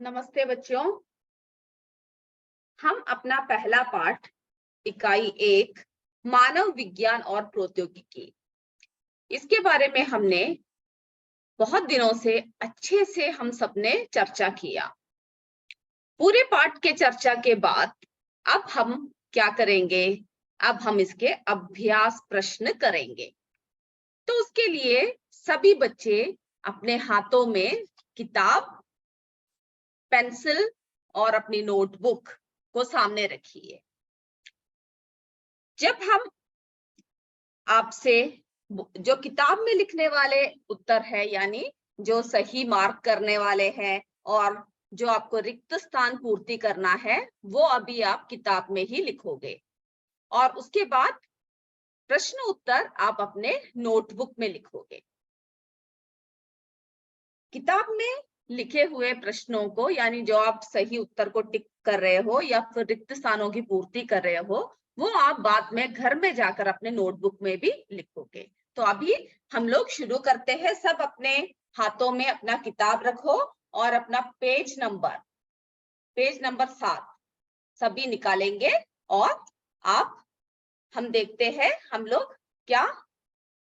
नमस्ते बच्चों। हम अपना पहला पाठ इकाई 1 मानव विज्ञान और प्रौद्योगिकी इसके बारे में हमने बहुत दिनों से अच्छे से हम सबने चर्चा किया। पूरे पाठ के चर्चा के बाद अब हम क्या करेंगे? अब हम इसके अभ्यास प्रश्न करेंगे। तो उसके लिए सभी बच्चे अपने हाथों में किताब, पेंसिल और अपनी नोटबुक को सामने रखिए। जब हम आपसे जो किताब में लिखने वाले उत्तर है, यानी जो सही मार्क करने वाले हैं, और जो आपको रिक्त स्थान पूर्ति करना है, वो अभी आप किताब में ही लिखोगे। और उसके बाद प्रश्न उत्तर आप अपने नोटबुक में लिखोगे। किताब में लिखे हुए प्रश्नों को, यानी जो आप सही उत्तर को टिक कर रहे हो या फिर रिक्त स्थानों की पूर्ति कर रहे हो, वो आप बाद में घर में जाकर अपने नोटबुक में भी लिखोगे। तो अभी हम लोग शुरू करते हैं। सब अपने हाथों में अपना किताब रखो और अपना पेज नंबर 7 सभी निकालेंगे और हम देखते हैं हम लोग क्या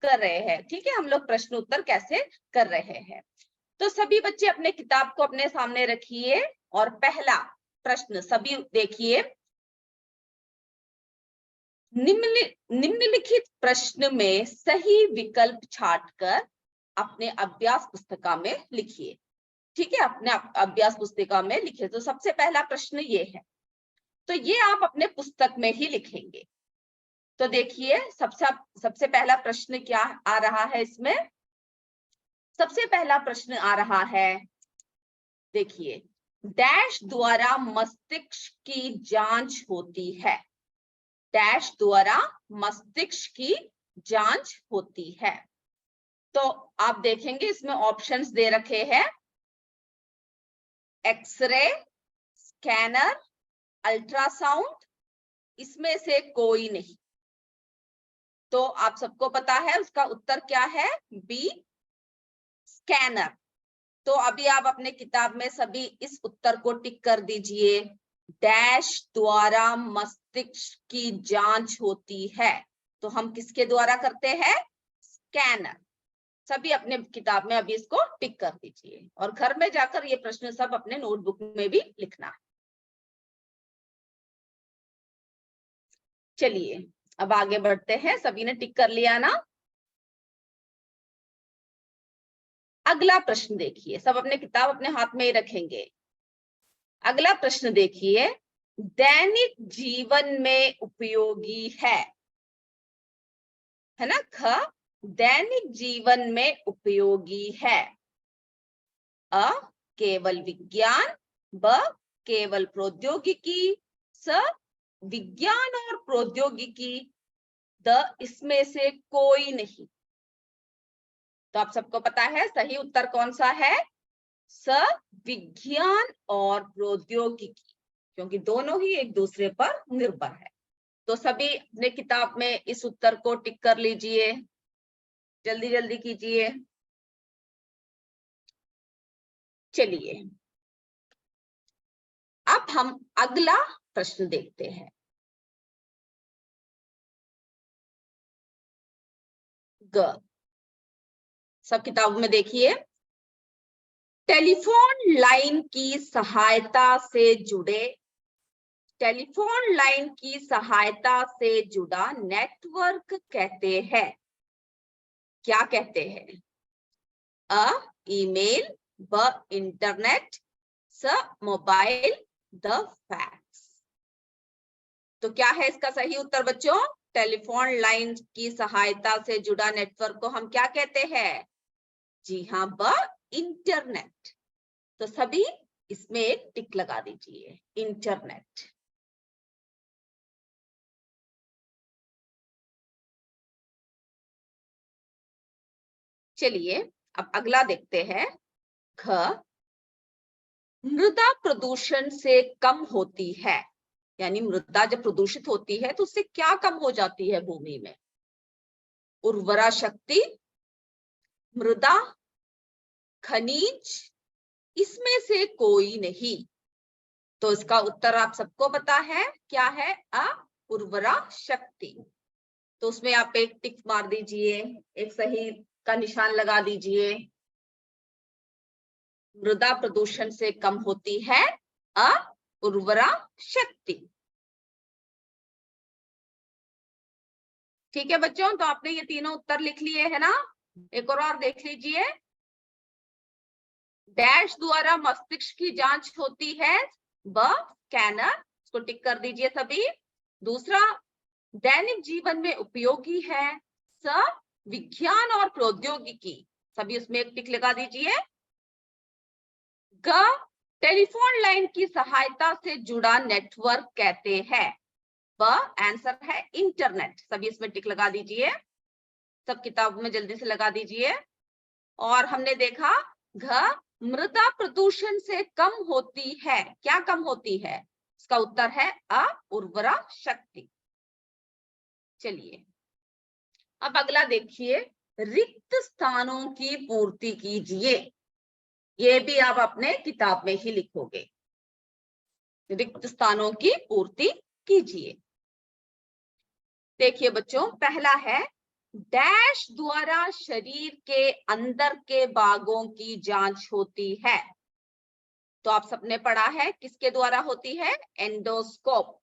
कर रहे हैं। ठीक है, हम लोग प्रश्न उत्तर कैसे कर रहे हैं। तो सभी बच्चे अपने किताब को अपने सामने रखिए और पहला प्रश्न सभी देखिए। निम्नलिखित प्रश्न में सही विकल्प छांटकर अपने अभ्यास पुस्तिका में लिखिए। ठीक है, अपने अभ्यास पुस्तिका में लिखिए। तो सबसे पहला प्रश्न ये है, तो ये आप अपने पुस्तक में ही लिखेंगे। तो देखिए सबसे पहला प्रश्न क्या आ रहा है इसमें। सबसे पहला प्रश्न आ रहा है, देखिए, डैश द्वारा मस्तिष्क की जांच होती है। डैश द्वारा मस्तिष्क की जांच होती है। तो आप देखेंगे इसमें ऑप्शंस दे रखे हैं, एक्सरे, स्कैनर, अल्ट्रासाउंड। इसमें से कोई नहीं। तो आप सबको पता है उसका उत्तर क्या है, बी, स्कैनर। तो अभी आप अपने किताब में सभी इस उत्तर को टिक कर दीजिए। डैश द्वारा मस्तिष्क की जांच होती है। तो हम किसके द्वारा करते हैं, स्कैनर। सभी अपने किताब में अभी इसको टिक कर दीजिए और घर में जाकर ये प्रश्न सब अपने नोटबुक में भी लिखना है। चलिए अब आगे बढ़ते हैं। सभी ने टिक कर लिया ना। अगला प्रश्न देखिए, सब अपने किताब अपने हाथ में ही रखेंगे। अगला प्रश्न देखिए, दैनिक जीवन में उपयोगी है ना। ख, दैनिक जीवन में उपयोगी है। अ, केवल विज्ञान। ब, केवल प्रौद्योगिकी। स, विज्ञान और प्रौद्योगिकी। द, इसमें से कोई नहीं। तो आप सबको पता है सही उत्तर कौन सा है, स, विज्ञान और प्रौद्योगिकी, क्योंकि दोनों ही एक दूसरे पर निर्भर है। तो सभी अपने किताब में इस उत्तर को टिक कर लीजिए, जल्दी जल्दी कीजिए। चलिए अब हम अगला प्रश्न देखते हैं। ग, सब किताबों में देखिए, टेलीफोन लाइन की सहायता से जुड़े, टेलीफोन लाइन की सहायता से जुड़ा नेटवर्क कहते हैं। क्या कहते हैं, अ, ईमेल। ब, इंटरनेट। स, मोबाइल। The, fax. तो क्या है इसका सही उत्तर बच्चों, टेलीफोन लाइन की सहायता से जुड़ा नेटवर्क को हम क्या कहते हैं, जी हाँ, ब, इंटरनेट। तो सभी इसमें एक टिक लगा दीजिए, इंटरनेट। चलिए अब अगला देखते हैं। ख, मृदा प्रदूषण से कम होती है, यानी मृदा जब प्रदूषित होती है तो उससे क्या कम हो जाती है भूमि में, उर्वरा शक्ति, मृदा, खनिज, इसमें से कोई नहीं। तो इसका उत्तर आप सबको पता है क्या है, उर्वरा शक्ति। तो उसमें आप एक टिक मार दीजिए, एक सही का निशान लगा दीजिए। मृदा प्रदूषण से कम होती है उर्वरा शक्ति। ठीक है बच्चों, तो आपने ये तीनों उत्तर लिख लिए है ना। एक और देख लीजिए। डैश द्वारा मस्तिष्क की जांच होती है, स्कैनर, इसको टिक कर दीजिए सभी। दूसरा, दैनिक जीवन में उपयोगी है, विज्ञान और प्रौद्योगिकी, सभी उसमें एक टिक लगा दीजिए। टेलीफोन लाइन की सहायता से जुड़ा नेटवर्क कहते हैं, आंसर है इंटरनेट, सभी इसमें टिक लगा दीजिए। सब किताबों में जल्दी से लगा दीजिए। और हमने देखा मृदा प्रदूषण से कम होती है, क्या कम होती है, इसका उत्तर है उर्वरा शक्ति। चलिए अब अगला देखिए, रिक्त स्थानों की पूर्ति कीजिए। ये भी आप अपने किताब में ही लिखोगे, रिक्त स्थानों की पूर्ति कीजिए। देखिए बच्चों, पहला है, डैश द्वारा शरीर के अंदर के भागों की जांच होती है। तो आप सबने पढ़ा है किसके द्वारा होती है, एंडोस्कोप।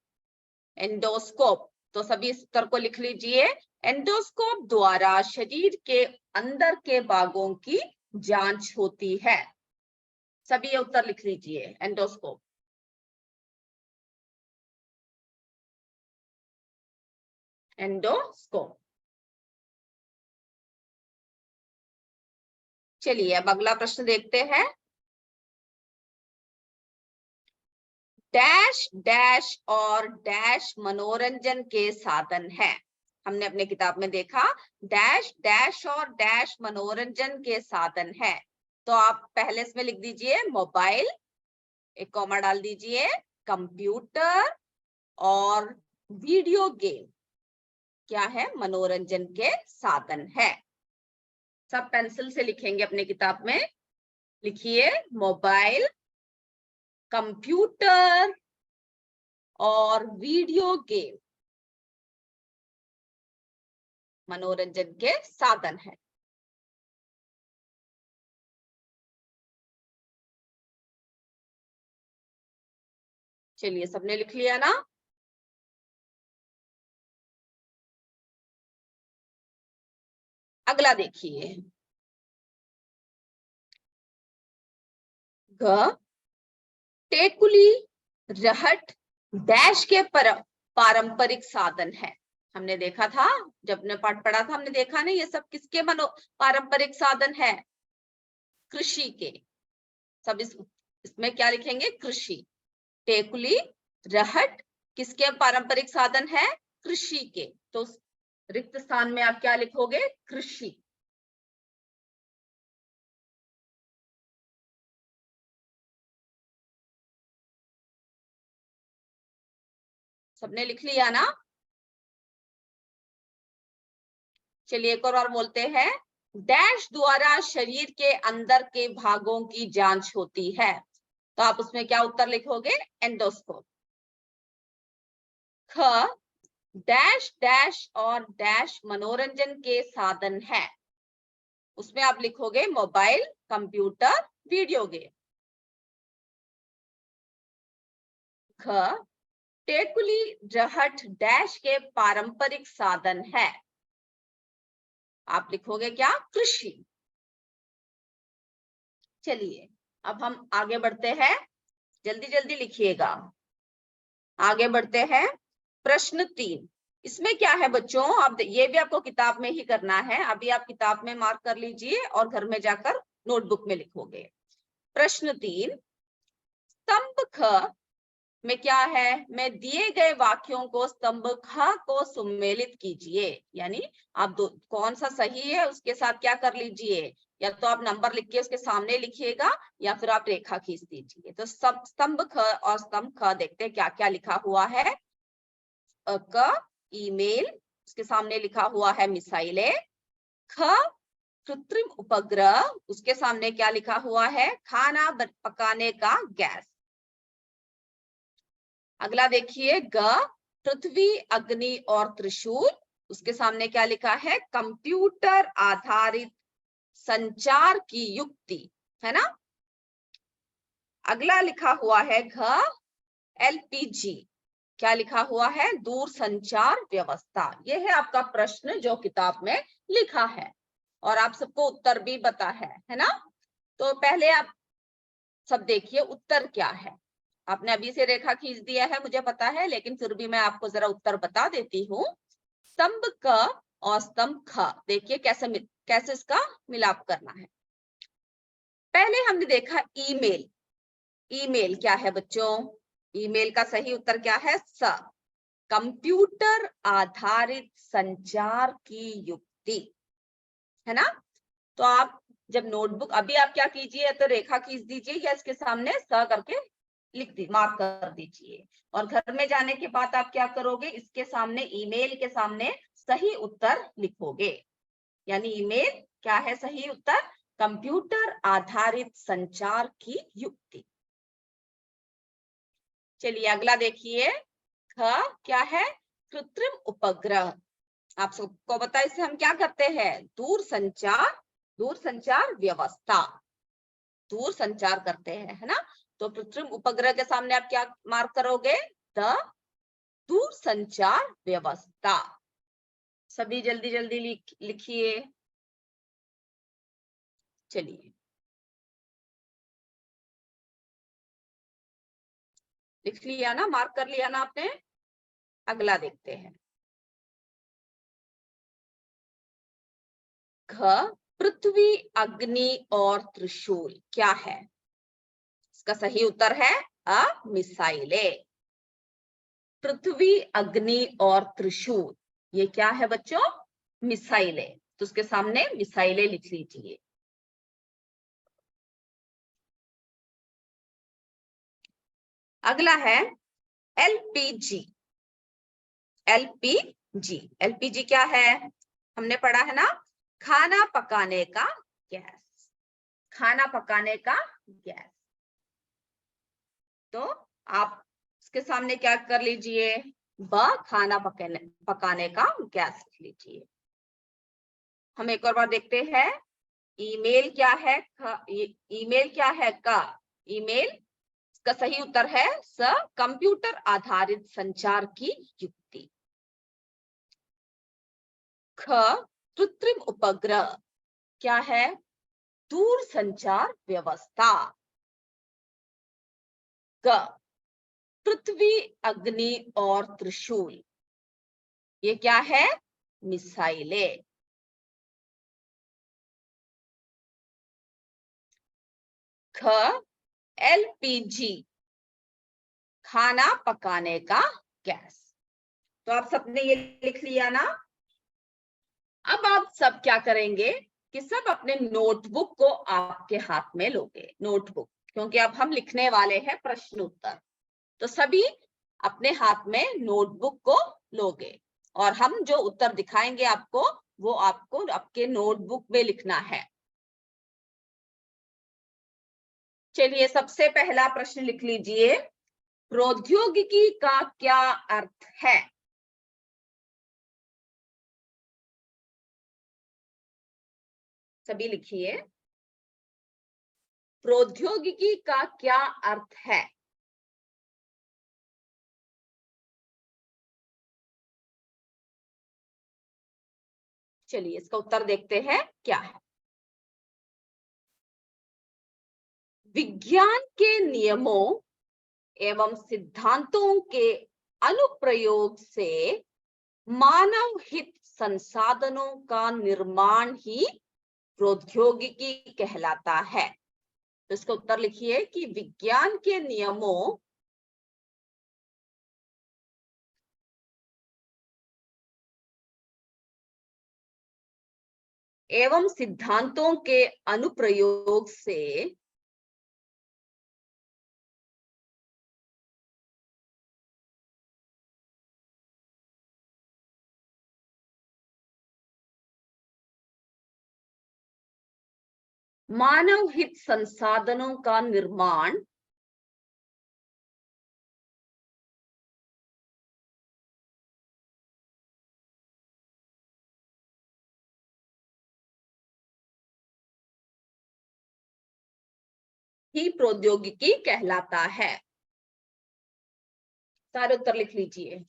एंडोस्कोप, तो सभी इस उत्तर को लिख लीजिए। एंडोस्कोप द्वारा शरीर के अंदर के भागों की जांच होती है, सभी ये उत्तर लिख लीजिए, एंडोस्कोप। एंडोस्कोप। चलिए अब अगला प्रश्न देखते हैं। डैश डैश और डैश मनोरंजन के साधन है। हमने अपने किताब में देखा डैश डैश और डैश मनोरंजन के साधन है। तो आप पहले इसमें लिख दीजिए मोबाइल, एक कॉमा डाल दीजिए, कंप्यूटर और वीडियो गेम क्या है, मनोरंजन के साधन है। सब पेंसिल से लिखेंगे अपने किताब में, लिखिए मोबाइल, कंप्यूटर और वीडियो गेम मनोरंजन के साधन है। चलिए सबने लिख लिया ना। अगला देखिए, टेकुली रहट डैश के पारंपरिक साधन है। हमने देखा था, जब ने पाठ पढ़ा था हमने देखा नहीं, ये सब किसके पारंपरिक साधन है, कृषि के। सब इसमें क्या लिखेंगे, कृषि। टेकुली रहट किसके पारंपरिक साधन है, कृषि के। तो रिक्त स्थान में आप क्या लिखोगे, कृषि। सबने लिख लिया ना। चलिए एक और बोलते हैं, डैश द्वारा शरीर के अंदर के भागों की जांच होती है। तो आप उसमें क्या उत्तर लिखोगे, एंडोस्कोप। ख डैश डैश और डैश मनोरंजन के साधन है, उसमें आप लिखोगे मोबाइल, कंप्यूटर, वीडियो गेम। ख टेकुली रहट डैश के पारंपरिक साधन है, आप लिखोगे क्या, कृषि। चलिए अब हम आगे बढ़ते हैं, जल्दी जल्दी लिखिएगा। आगे बढ़ते हैं, प्रश्न 3। इसमें क्या है बच्चों, अब ये भी आपको किताब में ही करना है, अभी आप किताब में मार्क कर लीजिए और घर में जाकर नोटबुक में लिखोगे। प्रश्न 3, स्तंभ ख में क्या है, मैं दिए गए वाक्यों को स्तंभ ख को सम्मिलित कीजिए। यानी आप कौन सा सही है उसके साथ क्या कर लीजिए, या तो आप नंबर लिख के उसके सामने लिखिएगा या फिर आप रेखा खींच दीजिए। तो सब स्तंभ ख और स्तंभ ख देखते हैं क्या क्या लिखा हुआ है। क ईमेल, उसके सामने लिखा हुआ है मिसाइलें। ख कृत्रिम उपग्रह, उसके सामने क्या लिखा हुआ है? खाना पकाने का गैस। अगला देखिए, ग पृथ्वी, अग्नि और त्रिशूल, उसके सामने क्या लिखा है? कंप्यूटर आधारित संचार की युक्ति, है ना। अगला लिखा हुआ है घ एलपीजी, क्या लिखा हुआ है? दूर संचार व्यवस्था। यह है आपका प्रश्न जो किताब में लिखा है और आप सबको उत्तर भी पता है ना। तो पहले आप सब देखिए उत्तर क्या है। आपने अभी से रेखा खींच दिया है, मुझे पता है, लेकिन फिर भी मैं आपको जरा उत्तर बता देती हूँ। स्तंभ क और स्तंभ ख, देखिए कैसे इसका मिलाप करना है। पहले हमने देखा ईमेल। ईमेल क्या है बच्चों? ईमेल का सही उत्तर क्या है? स, कंप्यूटर आधारित संचार की युक्ति, है ना। तो आप जब नोटबुक, अभी आप क्या कीजिए, तो रेखा खींच दीजिए या इसके सामने स करके लिख दी, मार्क कर दीजिए। और घर में जाने के बाद आप क्या करोगे? इसके सामने, ईमेल के सामने सही उत्तर लिखोगे। यानी ईमेल क्या है सही उत्तर? कंप्यूटर आधारित संचार की युक्ति। चलिए अगला देखिए, ख क्या है? कृत्रिम उपग्रह। आप सबको पता है इसे हम क्या करते हैं? दूर संचार व्यवस्था, दूर संचार करते हैं, है ना। तो कृत्रिम उपग्रह के सामने आप क्या मार्क करोगे? द दूर संचार व्यवस्था। सभी जल्दी जल्दी लिखिए। चलिए लिख लिया ना, मार्क कर लिया ना आपने। अगला देखते हैं, घ पृथ्वी, अग्नि और त्रिशूल क्या है? इसका सही उत्तर है मिसाइले। पृथ्वी, अग्नि और त्रिशूल, ये क्या है बच्चों? मिसाइले। तो उसके सामने मिसाइले लिख लीजिए। अगला है एलपीजी। एलपीजी क्या है? हमने पढ़ा है ना, खाना पकाने का गैस। खाना पकाने का गैस। तो आप इसके सामने क्या कर लीजिए? खाना पकाने का गैस लिख लीजिए। हम एक और बार देखते हैं, ईमेल क्या है? ईमेल क्या है? का ईमेल का सही उत्तर है स, कंप्यूटर आधारित संचार की युक्ति। ख कृत्रिम उपग्रह क्या है? दूर संचार व्यवस्था। ग पृथ्वी, अग्नि और त्रिशूल, ये क्या है? मिसाइले। ख एलपीजी, खाना पकाने का गैस। तो आप सबने ये लिख लिया ना। अब आप सब क्या करेंगे कि सब अपने नोटबुक को आपके हाथ में लोगे, नोटबुक, क्योंकि अब हम लिखने वाले हैं प्रश्न उत्तर। तो सभी अपने हाथ में नोटबुक को लोगे और हम जो उत्तर दिखाएंगे आपको, वो आपको आपके नोटबुक में लिखना है। चलिए सबसे पहला प्रश्न लिख लीजिए, प्रौद्योगिकी का क्या अर्थ है? सभी लिखिए, प्रौद्योगिकी का क्या अर्थ है? चलिए इसका उत्तर देखते हैं क्या है। विज्ञान के नियमों एवं सिद्धांतों के अनुप्रयोग से मानव हित संसाधनों का निर्माण ही प्रौद्योगिकी कहलाता है। तो इसका उत्तर लिखिए कि विज्ञान के नियमों एवं सिद्धांतों के अनुप्रयोग से मानव हित संसाधनों का निर्माण ही प्रौद्योगिकी कहलाता है। सारे उत्तर लिख लीजिए।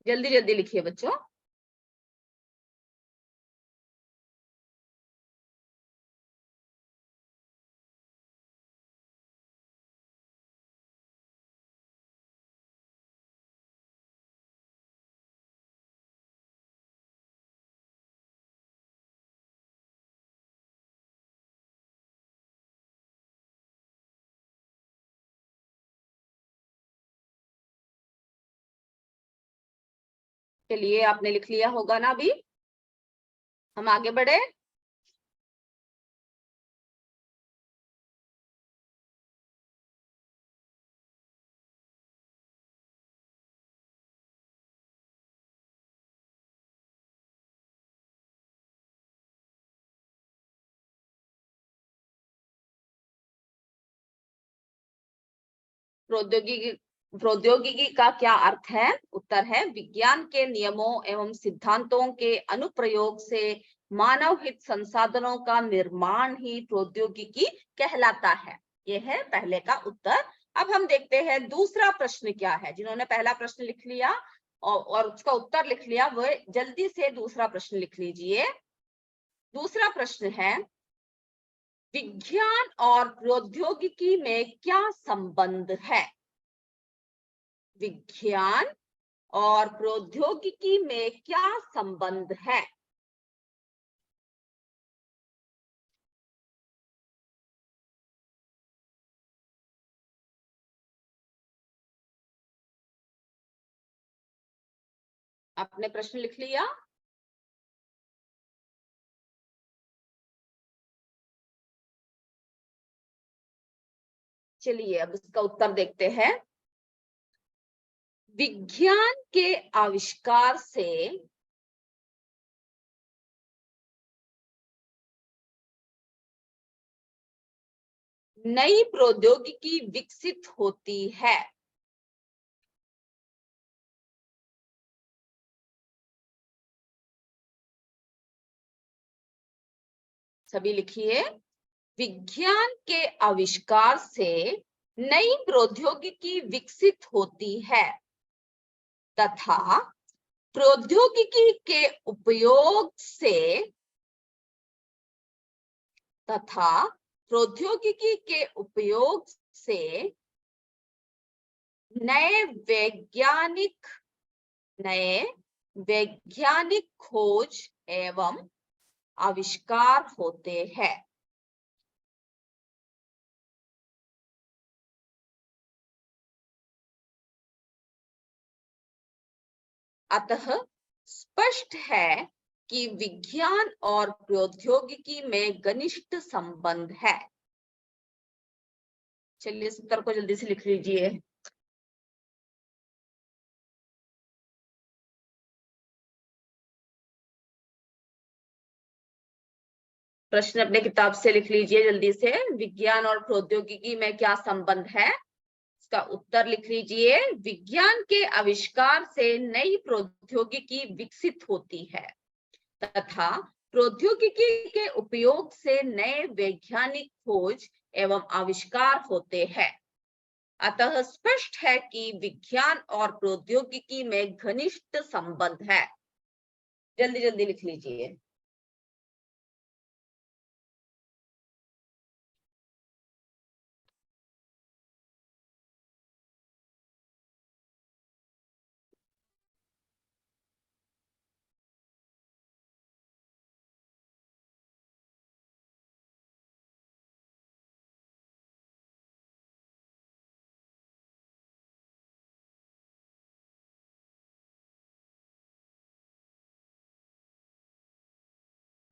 जल्दी जल्दी लिखिए बच्चों। चलिए, आपने लिख लिया होगा ना। अभी हम आगे बढ़े। प्रौद्योगिकी का क्या अर्थ है? उत्तर है, विज्ञान के नियमों एवं सिद्धांतों के अनुप्रयोग से मानव हित संसाधनों का निर्माण ही प्रौद्योगिकी कहलाता है। यह है पहले का उत्तर। अब हम देखते हैं दूसरा प्रश्न क्या है। जिन्होंने पहला प्रश्न लिख लिया और उसका उत्तर लिख लिया, वो जल्दी से दूसरा प्रश्न लिख लीजिए। दूसरा प्रश्न है, विज्ञान और प्रौद्योगिकी में क्या संबंध है? विज्ञान और प्रौद्योगिकी में क्या संबंध है? आपने प्रश्न लिख लिया? चलिए, अब इसका उत्तर देखते हैं। विज्ञान के आविष्कार से नई प्रौद्योगिकी विकसित होती है। सभी लिखिए। विज्ञान के आविष्कार से नई प्रौद्योगिकी विकसित होती है तथा प्रौद्योगिकी के उपयोग से तथा प्रौद्योगिकी के उपयोग से नए वैज्ञानिक खोज एवं आविष्कार होते हैं। अतः स्पष्ट है कि विज्ञान और प्रौद्योगिकी में घनिष्ठ संबंध है। चलिए, इस उत्तर को जल्दी से लिख लीजिए। प्रश्न अपने किताब से लिख लीजिए जल्दी से। विज्ञान और प्रौद्योगिकी में क्या संबंध है? इसका उत्तर लिख लीजिए। विज्ञान के आविष्कार से नई प्रौद्योगिकी विकसित होती है तथा प्रौद्योगिकी के उपयोग से नए वैज्ञानिक खोज एवं आविष्कार होते हैं। अतः स्पष्ट है कि विज्ञान और प्रौद्योगिकी में घनिष्ठ संबंध है। जल्दी जल्दी लिख लीजिए।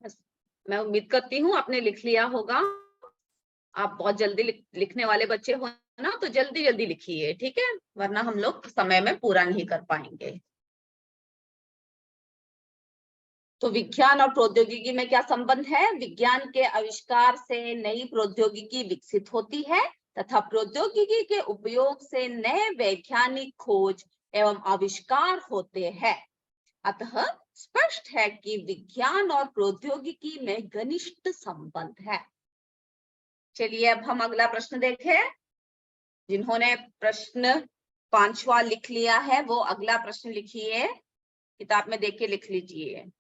बस, मैं उम्मीद करती हूँ आपने लिख लिया होगा। आप बहुत जल्दी लिखने वाले बच्चे हो ना, तो जल्दी जल्दी लिखिए, ठीक है, वरना हम लोग समय में पूरा नहीं कर पाएंगे। तो विज्ञान और प्रौद्योगिकी में क्या संबंध है? विज्ञान के आविष्कार से नई प्रौद्योगिकी विकसित होती है तथा प्रौद्योगिकी के उपयोग से नए वैज्ञानिक खोज एवं आविष्कार होते हैं। अतः स्पष्ट है कि विज्ञान और प्रौद्योगिकी में घनिष्ठ संबंध है। चलिए अब हम अगला प्रश्न देखें। जिन्होंने प्रश्न 5वां लिख लिया है वो अगला प्रश्न लिखिए, किताब में देख के लिख लीजिए।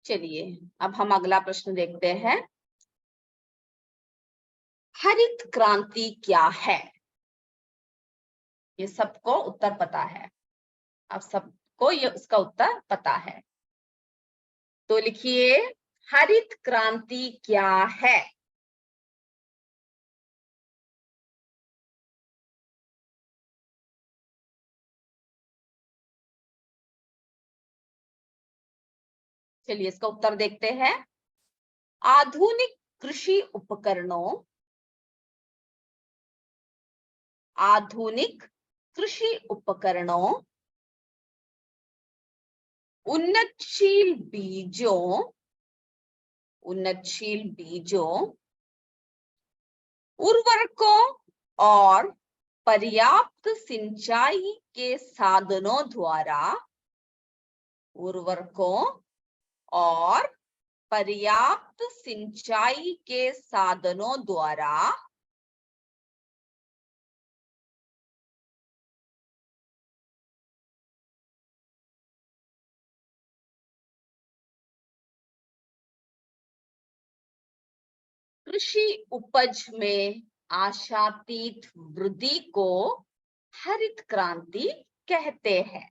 चलिए अब हम अगला प्रश्न देखते हैं। हरित क्रांति क्या है? ये सबको उत्तर पता है, अब सबको ये उसका उत्तर पता है, तो लिखिए हरित क्रांति क्या है? चलिए इसका उत्तर देखते हैं। आधुनिक कृषि उपकरणों, आधुनिक कृषि उपकरणों, उन्नतशील बीजों, उन्नतशील बीजों, उर्वरकों और पर्याप्त सिंचाई के साधनों द्वारा, उर्वरकों और पर्याप्त सिंचाई के साधनों द्वारा कृषि उपज में आशातीत वृद्धि को हरित क्रांति कहते हैं।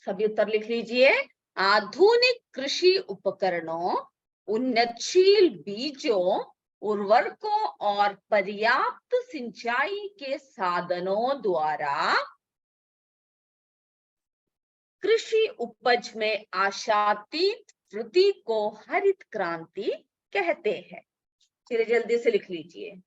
सभी उत्तर लिख लीजिए। आधुनिक कृषि उपकरणों, उन्नतशील बीजों, उर्वरकों और पर्याप्त सिंचाई के साधनों द्वारा कृषि उपज में आशातीत वृद्धि को हरित क्रांति कहते हैं। चलिए जल्दी से लिख लीजिए।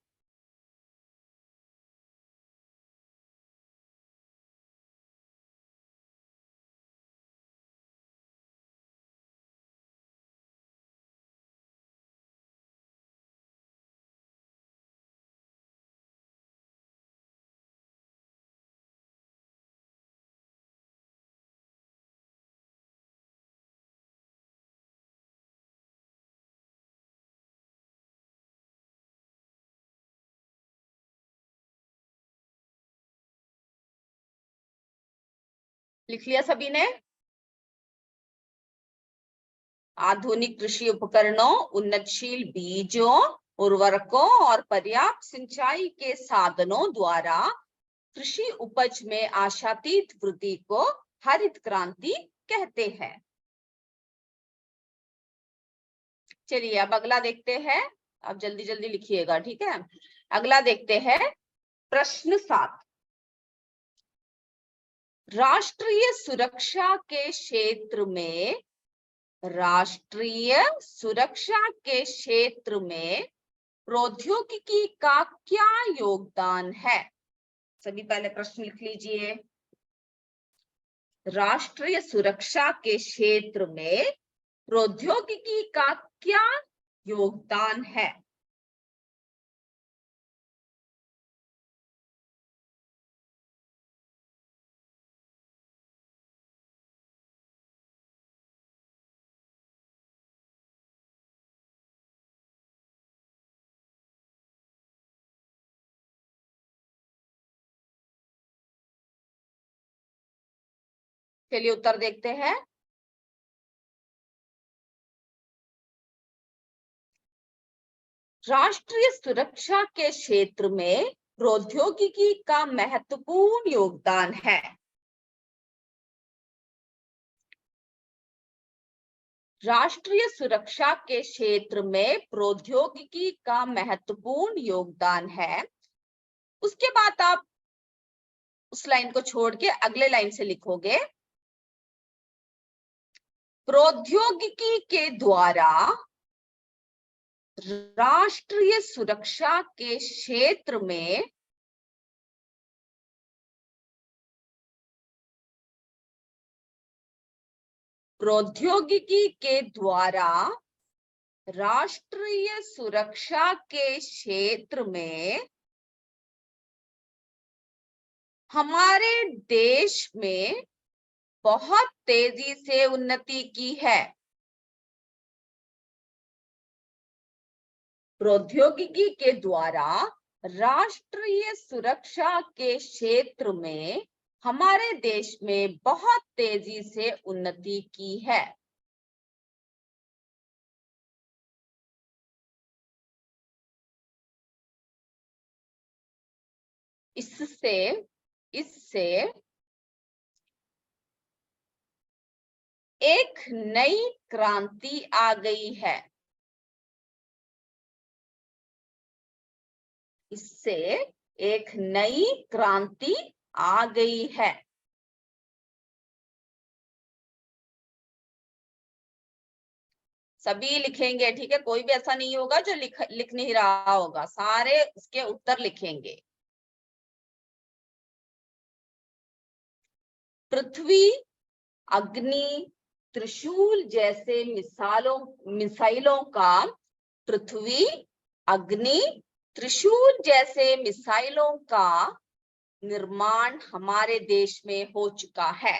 लिख लिया सभी ने? आधुनिक कृषि उपकरणों, उन्नतशील बीजों, उर्वरकों और पर्याप्त सिंचाई के साधनों द्वारा कृषि उपज में आशातीत वृद्धि को हरित क्रांति कहते हैं। चलिए अब अगला देखते हैं। अब जल्दी जल्दी लिखिएगा, ठीक है। अगला देखते हैं प्रश्न 7। राष्ट्रीय सुरक्षा के क्षेत्र में, राष्ट्रीय सुरक्षा के क्षेत्र में प्रौद्योगिकी का क्या योगदान है? सभी पहले प्रश्न लिख लीजिए। राष्ट्रीय सुरक्षा के क्षेत्र में प्रौद्योगिकी का क्या योगदान है? चलिए उत्तर देखते हैं। राष्ट्रीय सुरक्षा के क्षेत्र में प्रौद्योगिकी का महत्वपूर्ण योगदान है। राष्ट्रीय सुरक्षा के क्षेत्र में प्रौद्योगिकी का महत्वपूर्ण योगदान है। उसके बाद आप उस लाइन को छोड़ के अगले लाइन से लिखोगे, प्रौद्योगिकी के द्वारा राष्ट्रीय सुरक्षा के क्षेत्र में प्रौद्योगिकी के द्वारा राष्ट्रीय सुरक्षा के क्षेत्र में हमारे देश में बहुत तेजी से उन्नति की है। प्रौद्योगिकी के द्वारा राष्ट्रीय सुरक्षा के क्षेत्र में हमारे देश में बहुत तेजी से उन्नति की है। इससे एक नई क्रांति आ गई है। इससे एक नई क्रांति आ गई है। सभी लिखेंगे, ठीक है, कोई भी ऐसा नहीं होगा जो लिख नहीं रहा होगा, सारे इसके उत्तर लिखेंगे। पृथ्वी, अग्नि, त्रिशूल जैसे मिसाइलों का पृथ्वी, अग्नि, त्रिशूल जैसे मिसाइलों का निर्माण हमारे देश में हो चुका है।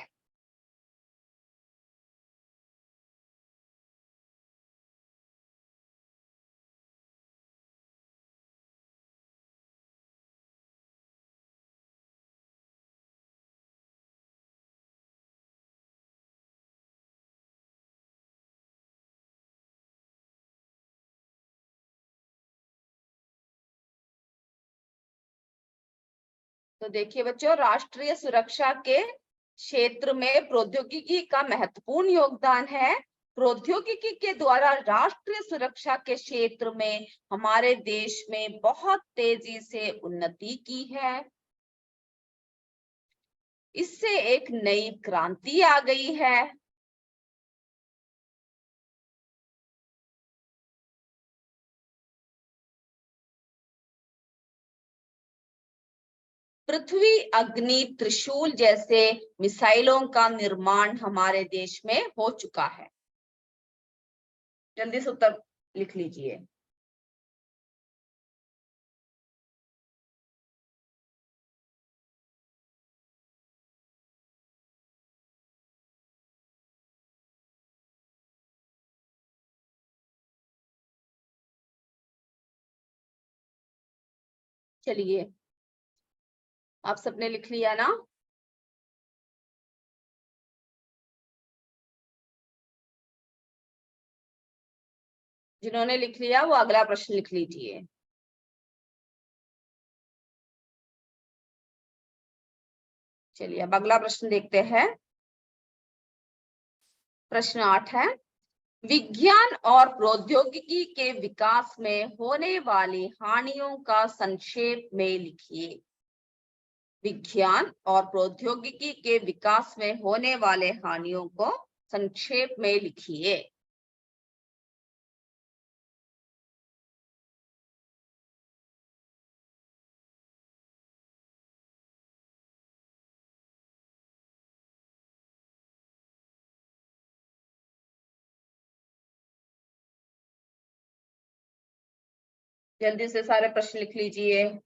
तो देखिए बच्चों, राष्ट्रीय सुरक्षा के क्षेत्र में प्रौद्योगिकी का महत्वपूर्ण योगदान है। प्रौद्योगिकी के द्वारा राष्ट्रीय सुरक्षा के क्षेत्र में हमारे देश में बहुत तेजी से उन्नति की है। इससे एक नई क्रांति आ गई है। पृथ्वी, अग्नि, त्रिशूल जैसे मिसाइलों का निर्माण हमारे देश में हो चुका है। जल्दी से उत्तर लिख लीजिए। चलिए, आप सबने लिख लिया ना? जिन्होंने लिख लिया वो अगला प्रश्न लिख लीजिए। चलिए अब अगला प्रश्न देखते हैं। प्रश्न 8 है, विज्ञान और प्रौद्योगिकी के विकास में होने वाली हानियों का संक्षेप में लिखिए। विज्ञान और प्रौद्योगिकी के विकास में होने वाले हानियों को संक्षेप में लिखिए। जल्दी से सारे प्रश्न लिख लीजिए।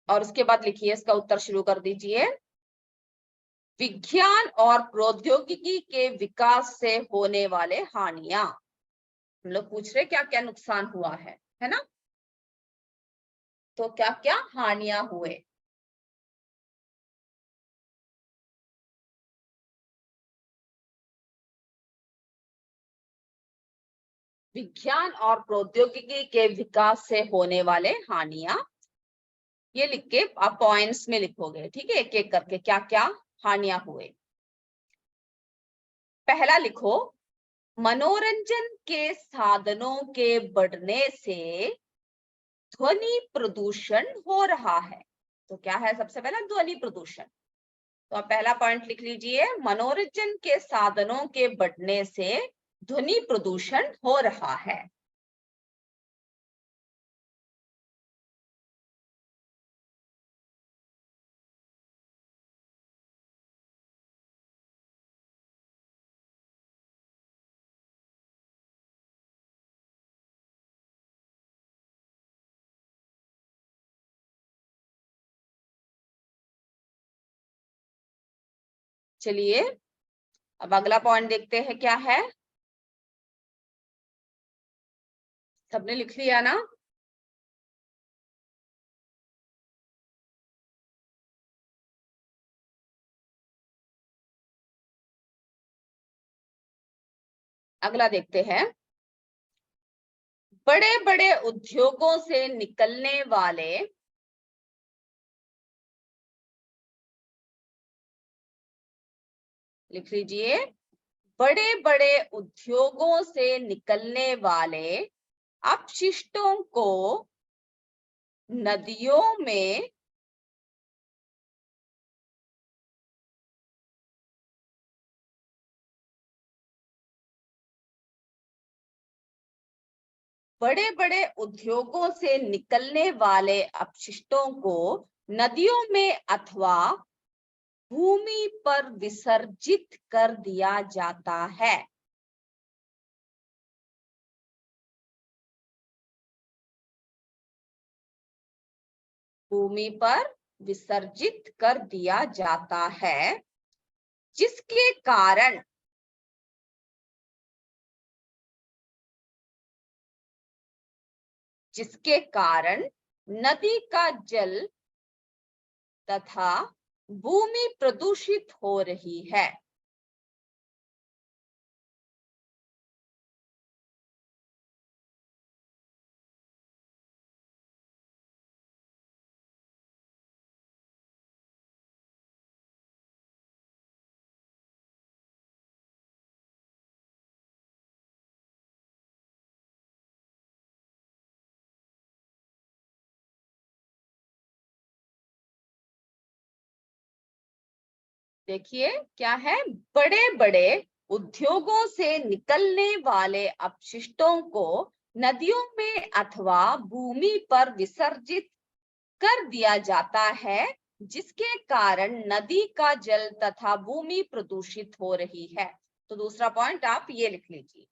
और उसके बाद लिखिए, इसका उत्तर शुरू कर दीजिए। विज्ञान और प्रौद्योगिकी के विकास से होने वाले हानियां। हम लोग पूछ रहे क्या क्या नुकसान हुआ है ना? तो क्या क्या हानियां हुए? विज्ञान और प्रौद्योगिकी के विकास से होने वाले हानियां, ये लिख के आप पॉइंट्स में लिखोगे, ठीक है, एक एक करके क्या क्या हानियां हुए। पहला लिखो, मनोरंजन के साधनों के बढ़ने से ध्वनि प्रदूषण हो रहा है। तो क्या है सबसे पहला? ध्वनि प्रदूषण। तो आप पहला पॉइंट लिख लीजिए, मनोरंजन के साधनों के बढ़ने से ध्वनि प्रदूषण हो रहा है। चलिए अब अगला पॉइंट देखते हैं क्या है। सबने लिख लिया ना? अगला देखते हैं, बड़े बड़े उद्योगों से निकलने वाले लिख लीजिए, बड़े बड़े उद्योगों से निकलने वाले अपशिष्टों को नदियों में बड़े बड़े उद्योगों से निकलने वाले अपशिष्टों को नदियों में अथवा भूमि पर विसर्जित कर दिया जाता है। भूमि पर विसर्जित कर दिया जाता है, जिसके कारण नदी का जल तथा भूमि प्रदूषित हो रही है। देखिए क्या है, बड़े बड़े उद्योगों से निकलने वाले अपशिष्टों को नदियों में अथवा भूमि पर विसर्जित कर दिया जाता है, जिसके कारण नदी का जल तथा भूमि प्रदूषित हो रही है। तो दूसरा पॉइंट आप ये लिख लीजिए।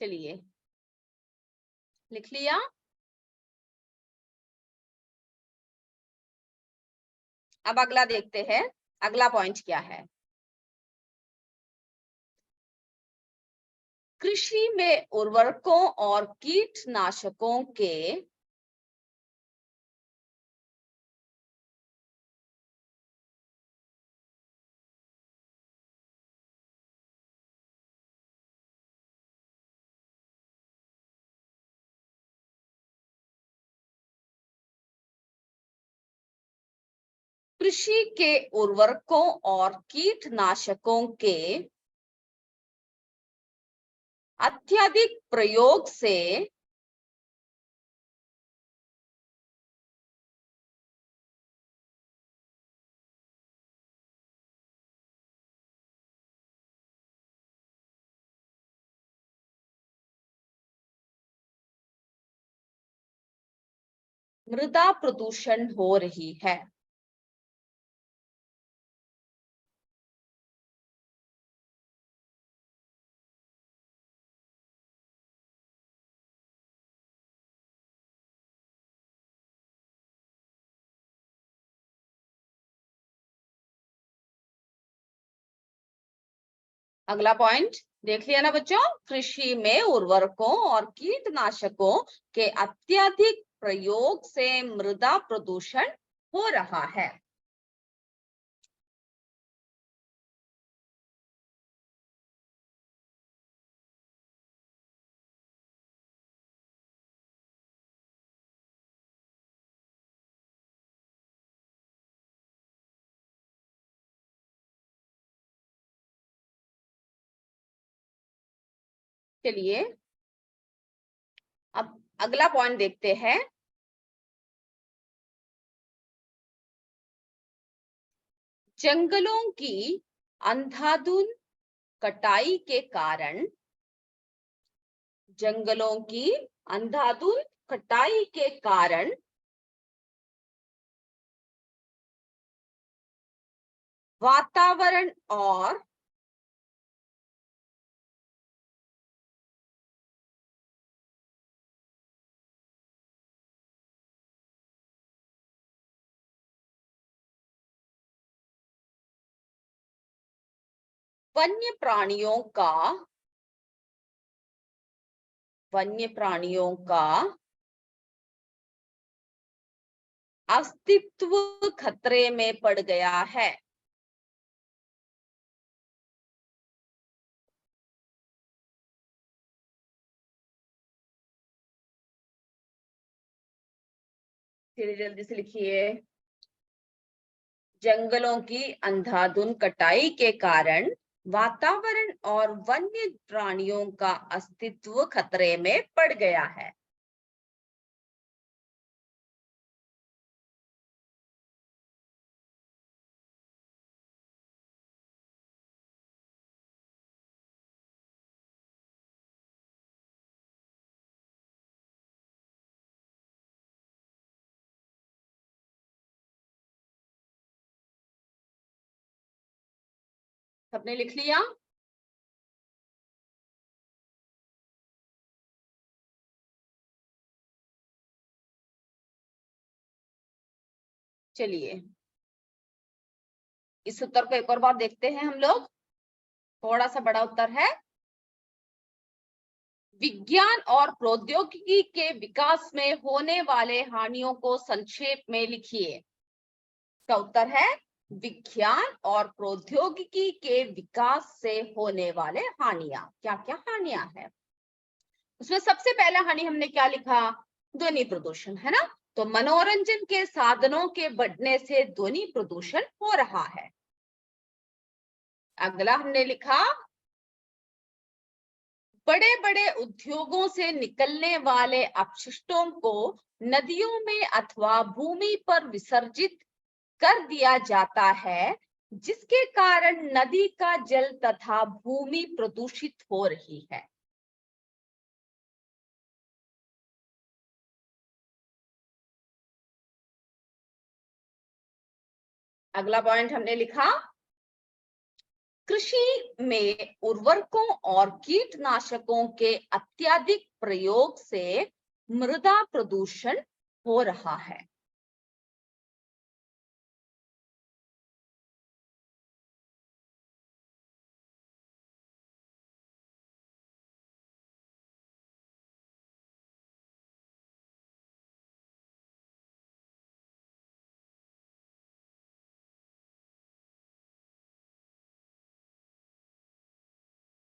चलिए लिख लिया? अब अगला देखते हैं, अगला पॉइंट क्या है। कृषि में उर्वरकों और कीटनाशकों के कृषि के उर्वरकों और कीटनाशकों के अत्यधिक प्रयोग से मृदा प्रदूषण हो रही है। अगला पॉइंट देख लिया ना बच्चों, कृषि में उर्वरकों और कीटनाशकों के अत्यधिक प्रयोग से मृदा प्रदूषण हो रहा है? चलिए अब अगला पॉइंट देखते हैं। जंगलों की अंधाधुंध कटाई के कारण, जंगलों की अंधाधुंध कटाई के कारण वातावरण और वन्य प्राणियों का अस्तित्व खतरे में पड़ गया है। जल्दी जल्दी से लिखिए। जंगलों की अंधाधुंध कटाई के कारण वातावरण और वन्य प्राणियों का अस्तित्व खतरे में पड़ गया है। सबने लिख लिया? चलिए इस उत्तर को एक और बार देखते हैं हम लोग। थोड़ा सा बड़ा उत्तर है। विज्ञान और प्रौद्योगिकी के विकास में होने वाले हानियों को संक्षेप में लिखिए। का उत्तर है विज्ञान और प्रौद्योगिकी के विकास से होने वाले हानियां। क्या क्या हानियां हैं? उसमें सबसे पहला हानि हमने क्या लिखा? ध्वनि प्रदूषण, है ना। तो मनोरंजन के साधनों के बढ़ने से ध्वनि प्रदूषण हो रहा है। अगला हमने लिखा बड़े बड़े उद्योगों से निकलने वाले अपशिष्टों को नदियों में अथवा भूमि पर विसर्जित कर दिया जाता है, जिसके कारण नदी का जल तथा भूमि प्रदूषित हो रही है। अगला पॉइंट हमने लिखा कृषि में उर्वरकों और कीटनाशकों के अत्यधिक प्रयोग से मृदा प्रदूषण हो रहा है।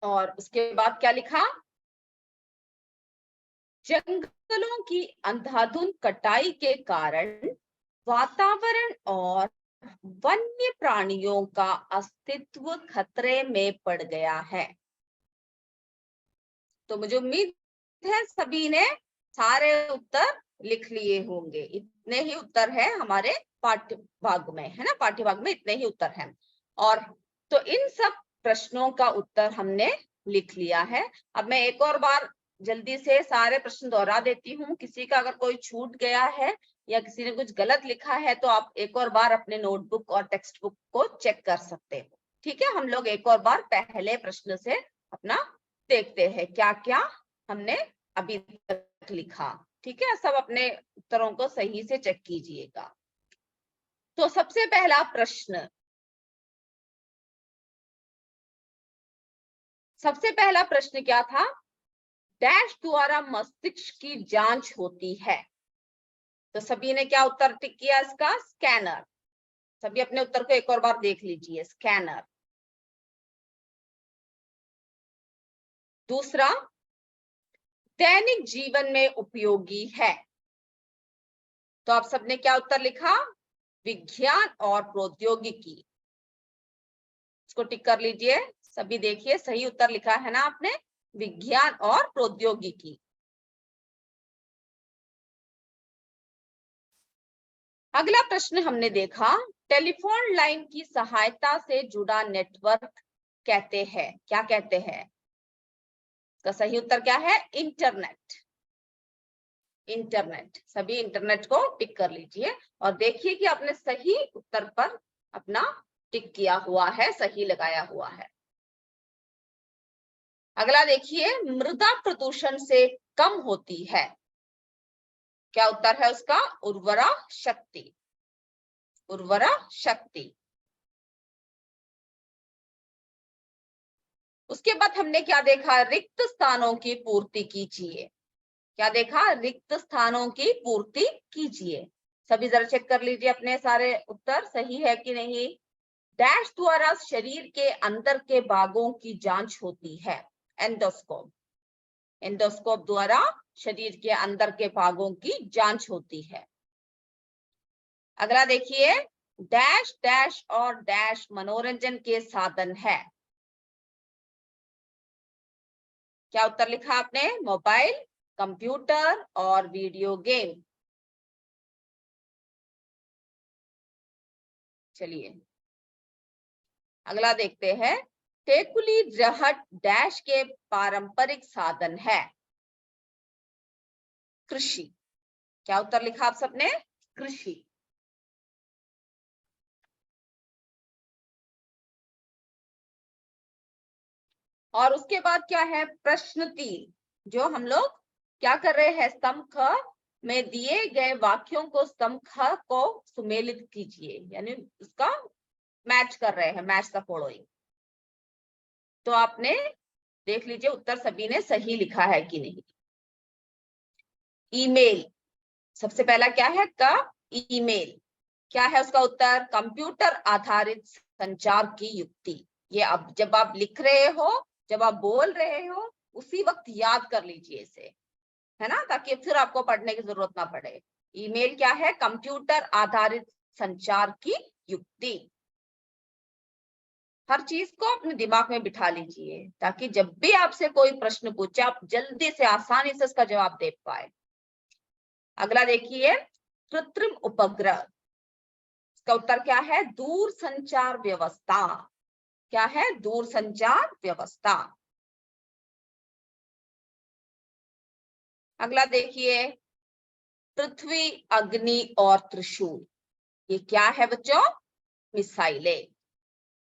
और उसके बाद क्या लिखा? जंगलों की अंधाधुंध कटाई के कारण वातावरण और वन्य प्राणियों का अस्तित्व खतरे में पड़ गया है। तो मुझे उम्मीद है सभी ने सारे उत्तर लिख लिए होंगे। इतने ही उत्तर है हमारे पाठ्य भाग में, है ना। पाठ्य भाग में इतने ही उत्तर हैं। और तो इन सब प्रश्नों का उत्तर हमने लिख लिया है। अब मैं एक और बार जल्दी से सारे प्रश्न दोहरा देती हूँ। किसी का अगर कोई छूट गया है या किसी ने कुछ गलत लिखा है तो आप एक और बार अपने नोटबुक और टेक्स्ट बुक को चेक कर सकते हो। ठीक है, हम लोग एक और बार पहले प्रश्न से अपना देखते हैं क्या क्या हमने अभी तक लिखा। ठीक है, सब अपने उत्तरों को सही से चेक कीजिएगा। तो सबसे पहला प्रश्न, सबसे पहला प्रश्न क्या था? डैश द्वारा मस्तिष्क की जांच होती है। तो सभी ने क्या उत्तर टिक किया इसका? स्कैनर। सभी अपने उत्तर को एक और बार देख लीजिए, स्कैनर। दूसरा, दैनिक जीवन में उपयोगी है। तो आप सबने क्या उत्तर लिखा? विज्ञान और प्रौद्योगिकी। इसको टिक कर लीजिए। सभी देखिए, सही उत्तर लिखा है ना आपने, विज्ञान और प्रौद्योगिकी। अगला प्रश्न हमने देखा, टेलीफोन लाइन की सहायता से जुड़ा नेटवर्क कहते हैं, क्या कहते हैं? इसका सही उत्तर क्या है? इंटरनेट। इंटरनेट। सभी इंटरनेट को टिक कर लीजिए और देखिए कि आपने सही उत्तर पर अपना टिक किया हुआ है, सही लगाया हुआ है। अगला देखिए, मृदा प्रदूषण से कम होती है। क्या उत्तर है उसका? उर्वरा शक्ति। उर्वरा शक्ति। उसके बाद हमने क्या देखा? रिक्त स्थानों की पूर्ति कीजिए। क्या देखा? रिक्त स्थानों की पूर्ति कीजिए। सभी जरा चेक कर लीजिए अपने सारे उत्तर सही है कि नहीं। डैश द्वारा शरीर के अंदर के भागों की जांच होती है। एंडोस्कोप। एंडोस्कोप द्वारा शरीर के अंदर के भागों की जांच होती है। अगला देखिए, डैश डैश और डैश मनोरंजन के साधन है। क्या उत्तर लिखा आपने? मोबाइल, कंप्यूटर और वीडियो गेम। चलिए अगला देखते हैं, टेकुली रहट डैश के पारंपरिक साधन है। कृषि। क्या उत्तर लिखा आप सबने? कृषि। और उसके बाद क्या है? प्रश्न 3, जो हम लोग क्या कर रहे हैं? स्तंभ ख में दिए गए वाक्यों को स्तंभ ख को सुमेलित कीजिए, यानी उसका मैच कर रहे हैं, मैच द फॉलोइंग। तो आपने देख लीजिए उत्तर सभी ने सही लिखा है कि नहीं। ईमेल। सबसे पहला क्या है? का ईमेल। क्या है उसका उत्तर? कंप्यूटर आधारित संचार की युक्ति। ये अब जब आप लिख रहे हो, जब आप बोल रहे हो, उसी वक्त याद कर लीजिए इसे, है ना, ताकि फिर आपको पढ़ने की जरूरत ना पड़े। ईमेल क्या है? कंप्यूटर आधारित संचार की युक्ति। हर चीज को अपने दिमाग में बिठा लीजिए ताकि जब भी आपसे कोई प्रश्न पूछे आप जल्दी से आसानी से उसका जवाब दे पाए। अगला देखिए, कृत्रिम उपग्रह। इसका उत्तर क्या है? दूर संचार व्यवस्था। क्या है? दूर संचार व्यवस्था। अगला देखिए, पृथ्वी, अग्नि और त्रिशूल। ये क्या है बच्चों? मिसाइलें।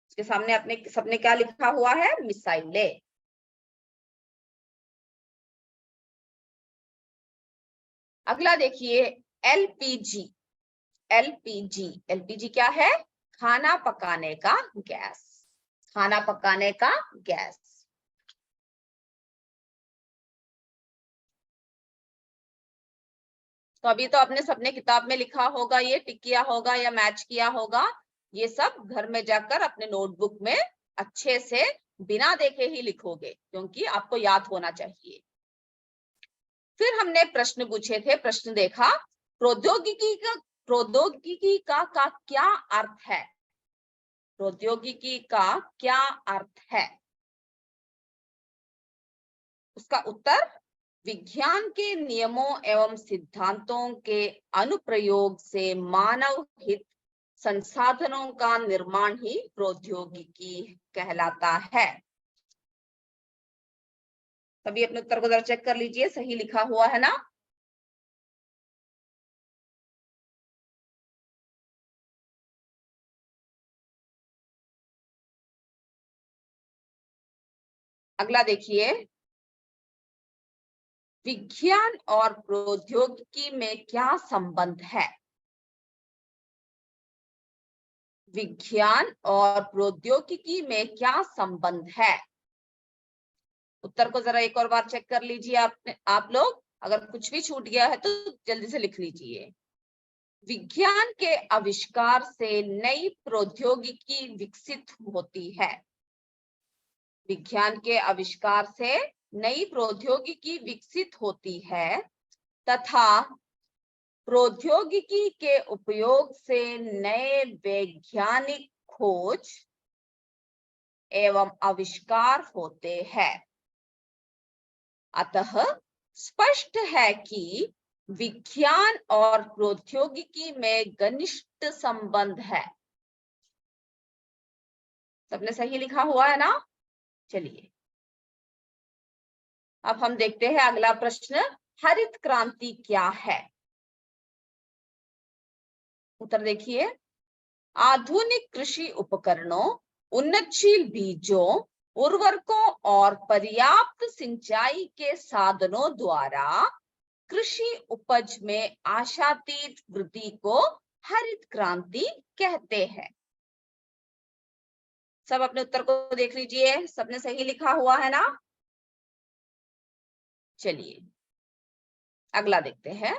इसके सामने अपने सबने क्या लिखा हुआ है? मिसाइलें। अगला देखिए, एलपीजी। एलपीजी। एलपीजी क्या है? खाना पकाने का गैस। खाना पकाने का गैस। तो अभी तो आपने सबने किताब में लिखा होगा, ये टिक किया होगा या मैच किया होगा। ये सब घर में जाकर अपने नोटबुक में अच्छे से बिना देखे ही लिखोगे क्योंकि आपको याद होना चाहिए। फिर हमने प्रश्न पूछे थे, प्रश्न देखा, प्रौद्योगिकी का क्या अर्थ है? प्रौद्योगिकी का क्या अर्थ है? उसका उत्तर, विज्ञान के नियमों एवं सिद्धांतों के अनुप्रयोग से मानव हित संसाधनों का निर्माण ही प्रौद्योगिकी कहलाता है। सभी अपने उत्तर को जरा चेक कर लीजिए, सही लिखा हुआ है ना? अगला देखिए, विज्ञान और प्रौद्योगिकी में क्या संबंध है? विज्ञान और प्रौद्योगिकी में क्या संबंध है? उत्तर को जरा एक और बार चेक कर लीजिए आप लोग। अगर कुछ भी छूट गया है तो जल्दी से लिख लीजिए। विज्ञान के आविष्कार से नई प्रौद्योगिकी विकसित होती है। विज्ञान के आविष्कार से नई प्रौद्योगिकी विकसित होती है तथा प्रौद्योगिकी के उपयोग से नए वैज्ञानिक खोज एवं आविष्कार होते हैं। अतः स्पष्ट है कि विज्ञान और प्रौद्योगिकी में घनिष्ठ संबंध है। सबने सही लिखा हुआ है ना? चलिए अब हम देखते हैं अगला प्रश्न, हरित क्रांति क्या है? उत्तर देखिए, आधुनिक कृषि उपकरणों, उन्नतशील बीजों, उर्वरकों और पर्याप्त सिंचाई के साधनों द्वारा कृषि उपज में आशातीत वृद्धि को हरित क्रांति कहते हैं। सब अपने उत्तर को देख लीजिए, सबने सही लिखा हुआ है ना? चलिए अगला देखते हैं,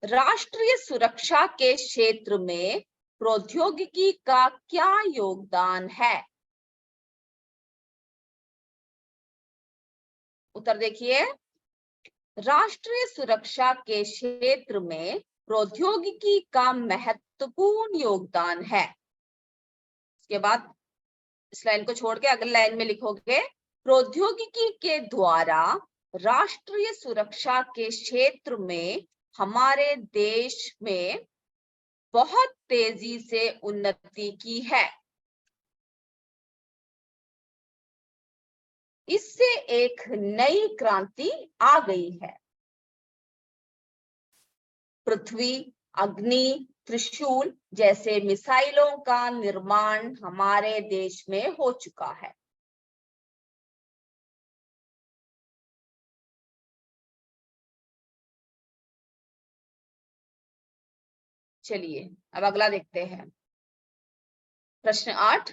राष्ट्रीय सुरक्षा के क्षेत्र में प्रौद्योगिकी का क्या योगदान है? उत्तर देखिए, राष्ट्रीय सुरक्षा के क्षेत्र में प्रौद्योगिकी का महत्वपूर्ण योगदान है। इसके बाद इस लाइन को छोड़ के अगली लाइन में लिखोगे, प्रौद्योगिकी के द्वारा राष्ट्रीय सुरक्षा के क्षेत्र में हमारे देश में बहुत तेजी से उन्नति की है। इससे एक नई क्रांति आ गई है। पृथ्वी, अग्नि, त्रिशूल जैसे मिसाइलों का निर्माण हमारे देश में हो चुका है। चलिए अब अगला देखते हैं, प्रश्न 8,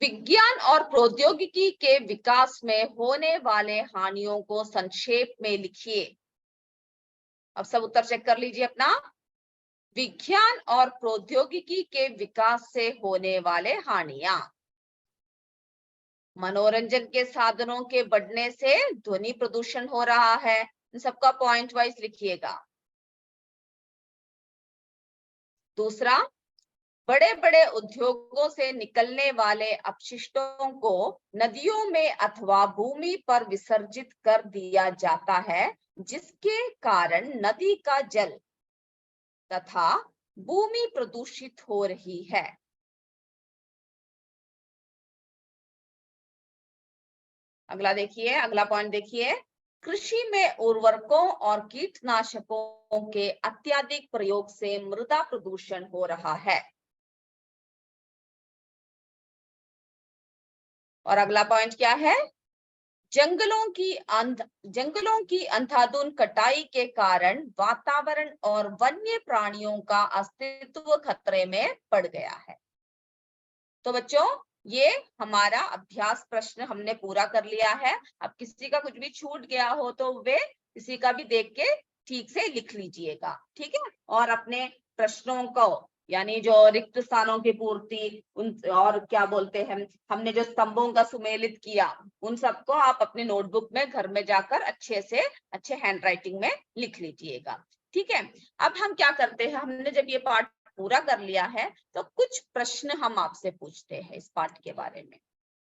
विज्ञान और प्रौद्योगिकी के विकास में होने वाले हानियों को संक्षेप में लिखिए। अब सब उत्तर चेक कर लीजिए अपना। विज्ञान और प्रौद्योगिकी के विकास से होने वाले हानियां, मनोरंजन के साधनों के बढ़ने से ध्वनि प्रदूषण हो रहा है, इन सबका पॉइंट वाइज लिखिएगा। दूसरा, बड़े बड़े उद्योगों से निकलने वाले अपशिष्टों को नदियों में अथवा भूमि पर विसर्जित कर दिया जाता है, जिसके कारण नदी का जल तथा भूमि प्रदूषित हो रही है। अगला देखिए, अगला पॉइंट देखिए, कृषि में उर्वरकों और कीटनाशकों के अत्यधिक प्रयोग से मृदा प्रदूषण हो रहा है। और अगला पॉइंट क्या है, जंगलों की अंधाधुंध कटाई के कारण वातावरण और वन्य प्राणियों का अस्तित्व खतरे में पड़ गया है। तो बच्चों, ये हमारा अभ्यास प्रश्न हमने पूरा कर लिया है। अब किसी का कुछ भी छूट गया हो तो वे किसी का भी देख के ठीक से लिख लीजिएगा, ठीक है? और अपने प्रश्नों को, यानी जो रिक्त स्थानों की पूर्ति, उन और क्या बोलते हैं, हमने जो स्तंभों का सुमेलित किया, उन सबको आप अपने नोटबुक में घर में जाकर अच्छे से अच्छे हैंड राइटिंग में लिख लीजिएगा, ठीक है? अब हम क्या करते हैं, हमने जब ये पाठ पूरा कर लिया है तो कुछ प्रश्न हम आपसे पूछते हैं इस पाठ के बारे में,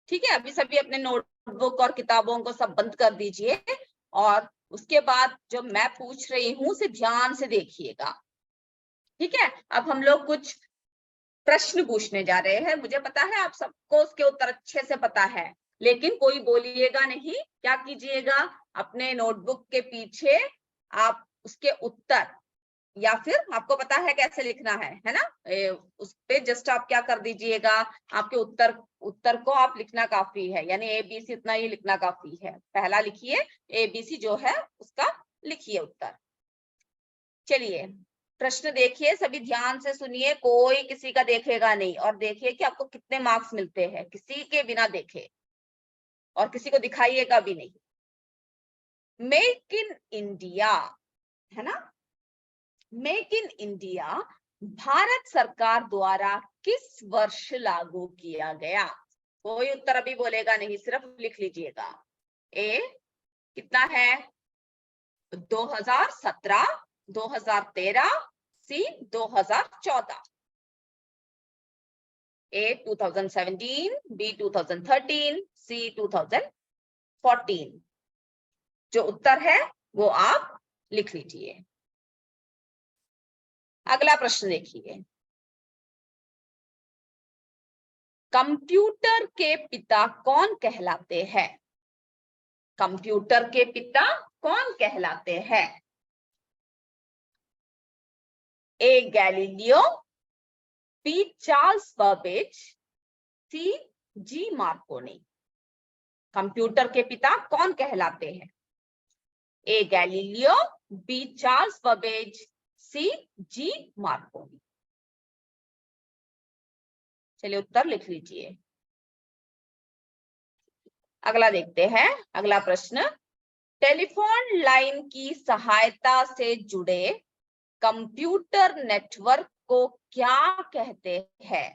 ठीक है? अभी सभी अपने नोटबुक और किताबों को सब बंद कर दीजिए और उसके बाद जो मैं पूछ रही हूं उसे ध्यान से देखिएगा, ठीक है? अब हम लोग कुछ प्रश्न पूछने जा रहे हैं। मुझे पता है आप सबको उसके उत्तर अच्छे से पता है, लेकिन कोई बोलिएगा नहीं। क्या कीजिएगा, अपने नोटबुक के पीछे आप उसके उत्तर, या फिर आपको पता है कैसे लिखना है ना? उस पे जस्ट आप क्या कर दीजिएगा, आपके उत्तर को आप लिखना काफी है, यानी ABC इतना ही लिखना काफी है। पहला लिखिए ABC जो है उसका लिखिए उत्तर। चलिए प्रश्न देखिए, सभी ध्यान से सुनिए, कोई किसी का देखेगा नहीं, और देखिए कि आपको कितने मार्क्स मिलते हैं, किसी के बिना देखे, और किसी को दिखाइएगा भी नहीं। मेक इन इंडिया, है ना? मेक इन इंडिया भारत सरकार द्वारा किस वर्ष लागू किया गया? कोई उत्तर अभी बोलेगा नहीं, सिर्फ लिख लीजिएगा। ए कितना है? 2017, 2013, सी 2014। A 2017, B 2013, C 2014। जो उत्तर है वो आप लिख लीजिए। अगला प्रश्न देखिए, कंप्यूटर के पिता कौन कहलाते हैं? कंप्यूटर के पिता कौन कहलाते हैं? A Galileo, B Charles Babbage, C G Marconi. Computer के पिता कौन कहलाते हैं? A Galileo, B Charles Babbage, C G Marconi. चलिए उत्तर लिख लीजिए। अगला देखते हैं, अगला प्रश्न, टेलीफोन लाइन की सहायता से जुड़े कंप्यूटर नेटवर्क को क्या कहते हैं?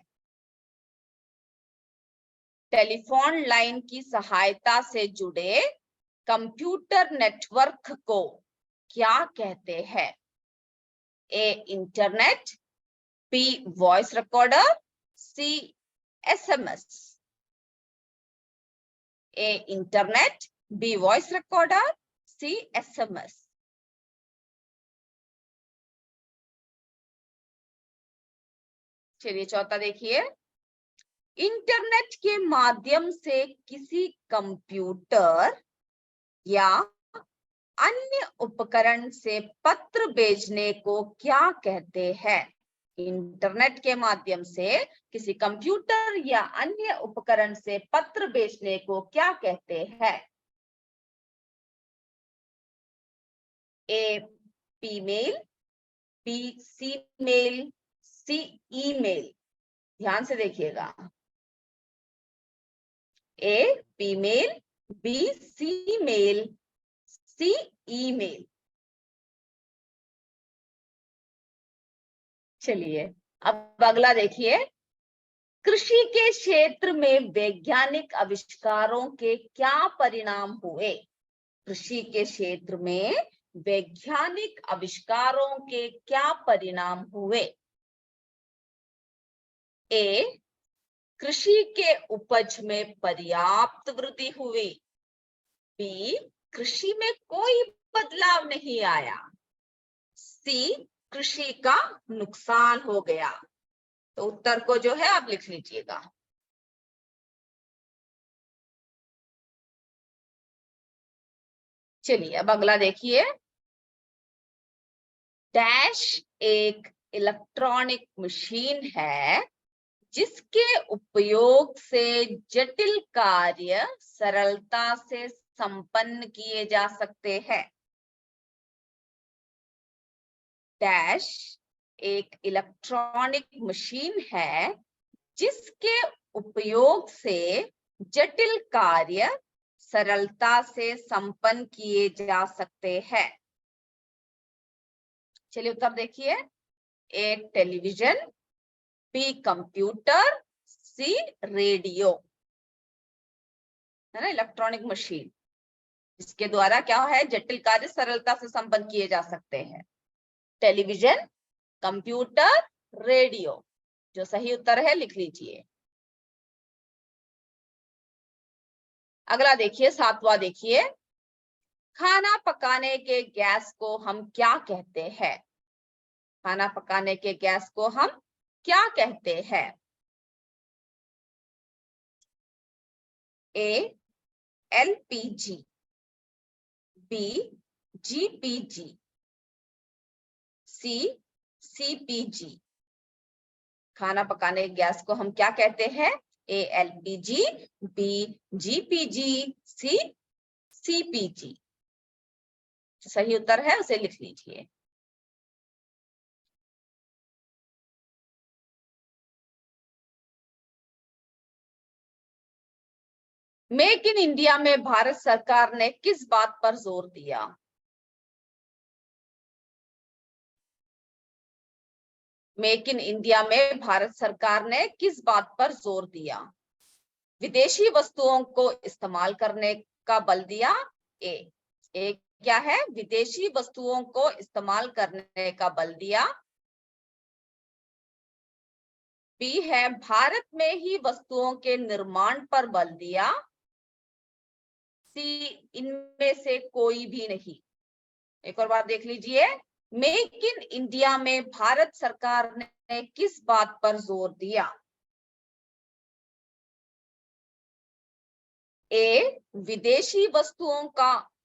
टेलीफोन लाइन की सहायता से जुड़े कंप्यूटर नेटवर्क को क्या कहते हैं? ए इंटरनेट, बी वॉइस रिकॉर्डर, सी एसएमएस। ए इंटरनेट, बी वॉइस रिकॉर्डर, सी एसएमएस। चलिए चौथा देखिए, इंटरनेट के माध्यम से किसी कंप्यूटर या अन्य उपकरण से पत्र भेजने को क्या कहते हैं? इंटरनेट के माध्यम से किसी कंप्यूटर या अन्य उपकरण से पत्र भेजने को क्या कहते हैं? ए ईमेल, बी सी मेल, सी ईमेल। ध्यान से देखिएगा। ए ईमेल, बी सी मेल, सी ईमेल। चलिए अब अगला देखिए, कृषि के क्षेत्र में वैज्ञानिक आविष्कारों के क्या परिणाम हुए? कृषि के क्षेत्र में वैज्ञानिक आविष्कारों के क्या परिणाम हुए? ए कृषि के उपज में पर्याप्त वृद्धि हुई, बी कृषि में कोई बदलाव नहीं आया, सी कृषि का नुकसान हो गया। तो उत्तर को जो है आप लिख लीजिएगा। चलिए अब अगला देखिए, डैश एक इलेक्ट्रॉनिक मशीन है जिसके उपयोग से जटिल कार्य सरलता से संपन्न किए जा सकते हैं। डैश एक इलेक्ट्रॉनिक मशीन है जिसके उपयोग से जटिल कार्य सरलता से संपन्न किए जा सकते हैं। चलिए उत्तर देखिए, A television, B computer, C radio. है ना, इलेक्ट्रॉनिक मशीन जिसके द्वारा क्या है, जटिल कार्य सरलता से संपन्न किए जा सकते हैं। Television, computer, radio. जो सही उत्तर है लिख लीजिए। अगला देखिए, सातवां देखिए, खाना पकाने के गैस को हम क्या कहते हैं? खाना पकाने के गैस को हम क्या कहते हैं? ए एलपीजी, बी जीपीजी, सी सीपीजी। खाना पकाने के गैस को हम क्या कहते हैं? ए एलपीजी, बी जीपीजी, सी सीपीजी। सही उत्तर है उसे लिख लीजिए। मेक इन इंडिया में भारत सरकार ने किस बात पर जोर दिया? मेक इन इंडिया में भारत सरकार ने किस बात पर जोर दिया? विदेशी वस्तुओं को इस्तेमाल करने का बल दिया। ए क्या है? विदेशी वस्तुओं को इस्तेमाल करने का बल दिया। बी है भारत में ही वस्तुओं के निर्माण पर बल दिया। सी इनमें से कोई भी नहीं। एक और बार देख लीजिए, मेक इन इंडिया में भारत सरकार ने किस बात पर जोर दिया? ए विदेशी वस्तुओं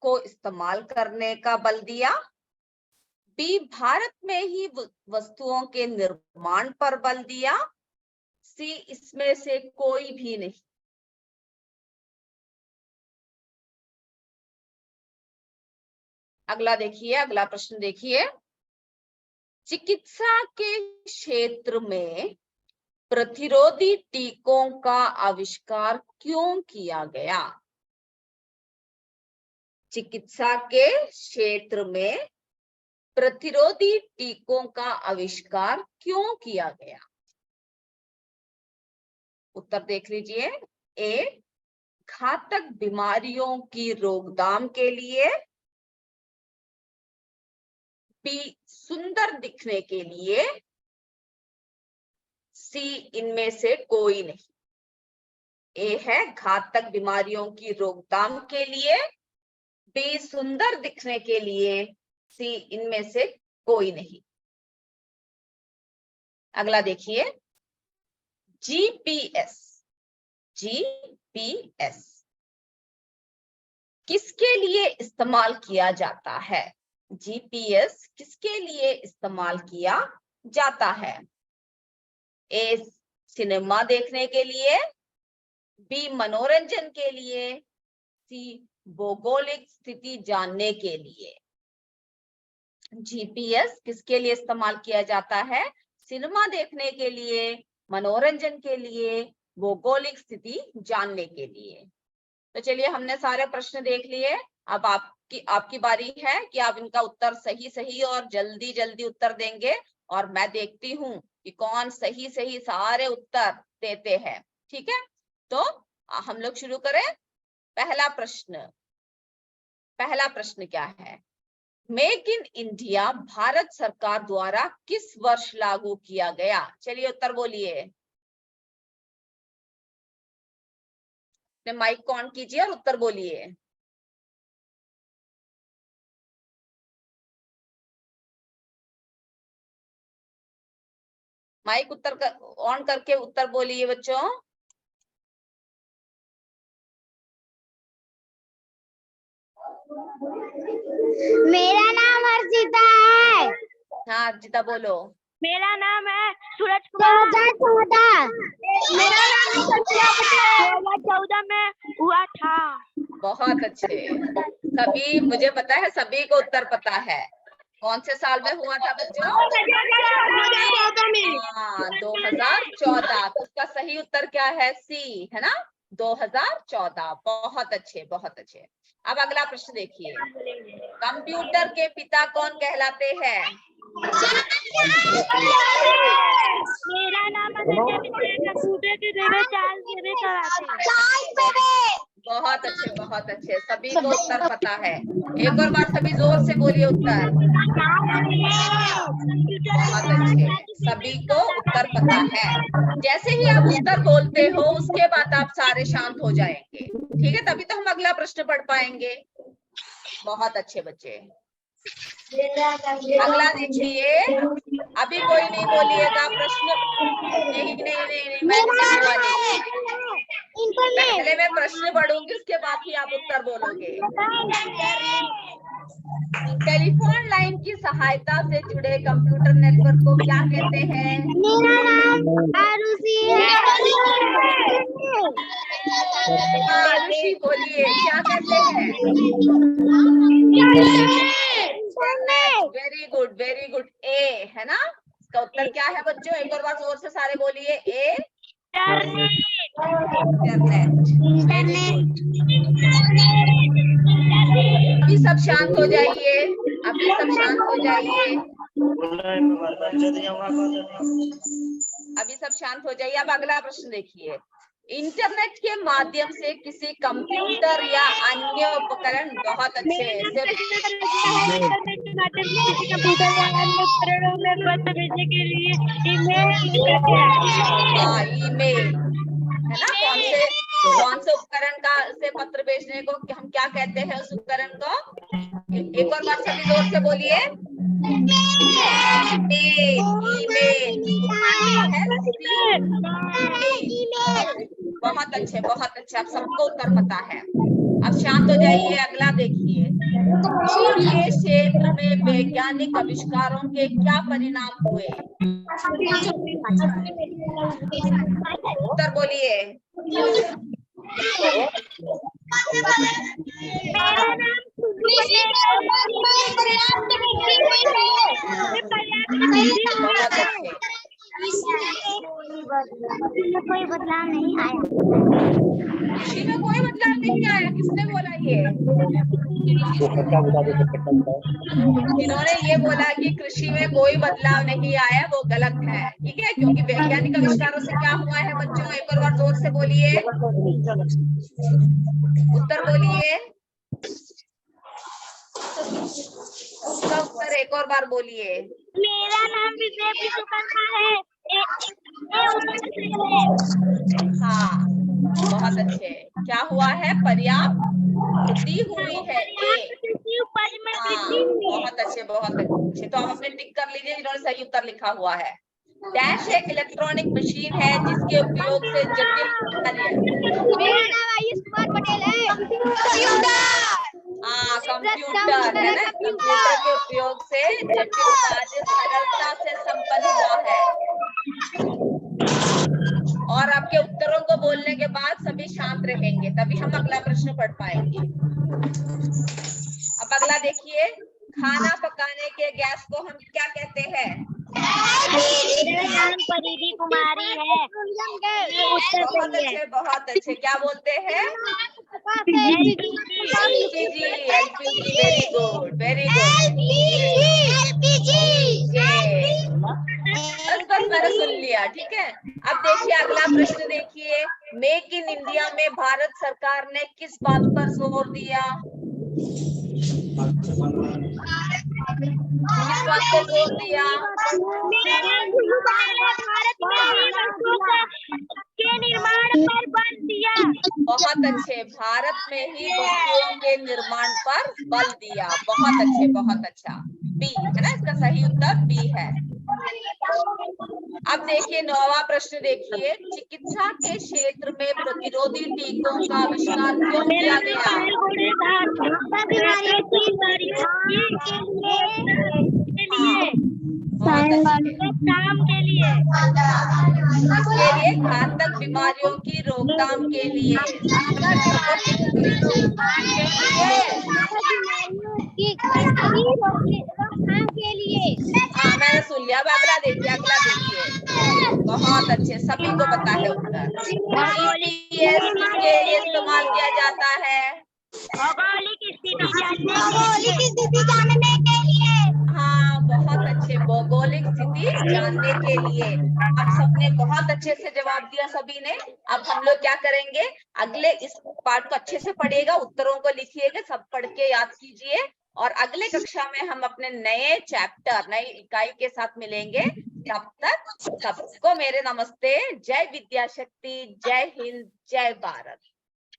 को इस्तेमाल करने का बल दिया। बी भारत में ही वस्तुओं के निर्माण पर बल दिया। सी इसमें से कोई भी नहीं। अगला देखिए, अगला प्रश्न देखिए, चिकित्सा के क्षेत्र में प्रतिरोधी टीकों का आविष्कार क्यों किया गया? चिकित्सा के क्षेत्र में प्रतिरोधी टीकों का आविष्कार क्यों किया गया? उत्तर देख लीजिए। ए घातक बीमारियों की रोकथाम के लिए। बी सुंदर दिखने के लिए। सी इनमें से कोई नहीं। ए है घातक बीमारियों की रोकथाम के लिए। बी सुंदर दिखने के लिए। सी इनमें से कोई नहीं। अगला देखिए, जीपीएस किसके लिए इस्तेमाल किया जाता है? जीपीएस किसके लिए इस्तेमाल किया जाता है? ए सिनेमा देखने के लिए। बी मनोरंजन के लिए। सी भौगोलिक स्थिति जानने के लिए। जीपीएस किसके लिए इस्तेमाल किया जाता है? सिनेमा देखने के लिए, मनोरंजन के लिए, भौगोलिक स्थिति जानने के लिए। तो चलिए, हमने सारे प्रश्न देख लिए। अब आपकी बारी है कि आप इनका उत्तर सही और जल्दी जल्दी उत्तर देंगे, और मैं देखती हूं कि कौन सही सारे उत्तर देते हैं। ठीक है, तो हम लोग शुरू करें। पहला प्रश्न क्या है? मेक इन इंडिया भारत सरकार द्वारा किस वर्ष लागू किया गया? चलिए उत्तर बोलिए। माइक को ऑन कीजिए और उत्तर बोलिए। माइक ऑन करके उत्तर बोलिए बच्चों। मेरा नाम हर्षिता है। हाँ हर्षिता बोलो। मेरा नाम है सूरज कुमार। 2014। मेरा नाम 2014 में हुआ था। बहुत अच्छे। सभी, मुझे पता है सभी को उत्तर पता है। कौन से साल में हुआ था बच्चों? 2014। तो उसका सही उत्तर क्या है? सी है ना, 2014। बहुत अच्छे। अब अगला प्रश्न देखिए, कंप्यूटर के पिता कौन कहलाते हैं? मेरा नाम कंप्यूटर के देवे चार्ल्स बेबेज कहलाते हैं। बहुत अच्छे। सभी को उत्तर पता है। एक और बार सभी जोर से बोलिए उत्तर। बहुत अच्छे, सभी को उत्तर पता है। जैसे ही आप उत्तर बोलते हो उसके बाद आप सारे शांत हो जाएंगे। ठीक है, तभी तो हम अगला प्रश्न पढ़ पाएंगे। बहुत अच्छे बच्चे। अगला देखिए, अभी कोई नहीं बोलिएगा प्रश्न। नहीं, मैं नहीं वाली। पहले मैं प्रश्न पढ़ूंगी, उसके बाद ही आप उत्तर बोलोगे। टेलीफोन लाइन की सहायता से जुड़े कंप्यूटर नेटवर्क को क्या कहते हैं? मेरा नाम आरुषि है। आरुषि बोलिए, क्या कहते हैं? Very good. ए है ना, इसका उत्तर क्या है बच्चों? एक और बार जोर से सारे बोलिए। ए इंटरनेट। अभी सब शांत हो जाइए। अभी सब शांत हो जाइए। अब अगला प्रश्न देखिए। इंटरनेट के माध्यम से किसी कंप्यूटर या अन्य उपकरण, बहुत अच्छे से, इंटरनेट के माध्यम से किसी कंप्यूटर या अन्य उपकरणों में पत्र भेजने के लिए ईमेल कहते हैं। हाँ, ईमेल है ना। कौन से उपकरण का से पत्र भेजने को हम क्या कहते हैं? उस उपकरण को एक और बार सभी जोर से बोलिए। ईमेल। बहुत अच्छे, बहुत अच्छे, आप सबको उत्तर पता है। अब शांत हो जाइए। अगला देखिए। कृषि के क्षेत्र में वैज्ञानिक आविष्कारों के क्या परिणाम हुए? उत्तर बोलिए। मेरा नाम सुधू पटेल बहुत अच्छे। कोई बदलाव नहीं आया। कृषि में कोई बदलाव नहीं आया, किसने बोला ये? जिन्होंने ये बोला कि कृषि में कोई बदलाव नहीं आया वो गलत है, ठीक है। क्योंकि वैज्ञानिक आविष्कारों से क्या हुआ है बच्चों? एक और बार जोर से बोलिए, उत्तर बोलिए। उसका उत्तर एक और बार बोलिए। मेरा नाम विजय विश्वकर्मा है। हाँ, बहुत अच्छे। क्या हुआ है? पर्याप्त वृद्धि हुई है। बहुत अच्छे, बहुत अच्छे। तो आप अपने टिक कर लीजिए जिन्होंने सही उत्तर लिखा हुआ है। डैश एक इलेक्ट्रॉनिक मशीन है जिसके उपयोग से जटिल कार्य, मेरा नाम आयुष कुमार पटेल है। हाँ, कंप्यूटर है ना। कंप्यूटर के उपयोग से जटिल कार्य सरलता से संपन्न हुआ है। और आपके उत्तरों को बोलने के बाद सभी शांत रहेंगे, तभी हम अगला प्रश्न पढ़ पाएंगे। अब अगला देखिए। खाना पकाने के गैस को हम क्या कहते हैं? मेरा नाम परिधि कुमारी है। बहुत अच्छे, बहुत अच्छे। क्या बोलते हैं? LPG. LPG, very good, very good. बस मैंने सुन लिया, ठीक है। अब देखिए अगला प्रश्न देखिए। मेक इन इंडिया में भारत सरकार ने किस बात पर जोर दिया? किस बात पे जोर दिया? के निर्माण पर बल दिया। बहुत अच्छे। भारत में ही वस्तुओं के निर्माण पर बल दिया। बहुत अच्छे, बहुत अच्छा। बी है ना, इसका सही उत्तर बी है। अब देखिए 9वां प्रश्न देखिए। चिकित्सा के क्षेत्र में प्रतिरोधी टीकों का आविष्कार क्यों किया गया? रोकथाम के लिए। इसके लिए घातक बीमारियों की रोकथाम के लिए। हाँ, मैंने सुन लिया। अब अगला देखिए, अगला देखिए। बहुत अच्छे, सभी को पता है उत्तर। जीपीएस किसके लिए इस्तेमाल किया जाता है? भौगोलिक स्थिति जानने के लिए। हाँ, बहुत अच्छे। भौगोलिक स्थिति जानने के लिए। आप सबने बहुत अच्छे से जवाब दिया सभी ने। अब हम लोग क्या करेंगे? अगले इस पार्ट को अच्छे से पढ़िएगा, उत्तरों को लिखिएगा, सब पढ़ के याद कीजिए। और अगले कक्षा में हम अपने नए चैप्टर, नई इकाई के साथ मिलेंगे। तब तक सबको मेरे नमस्ते। जय विद्या शक्ति, जय हिंद, जय भारत।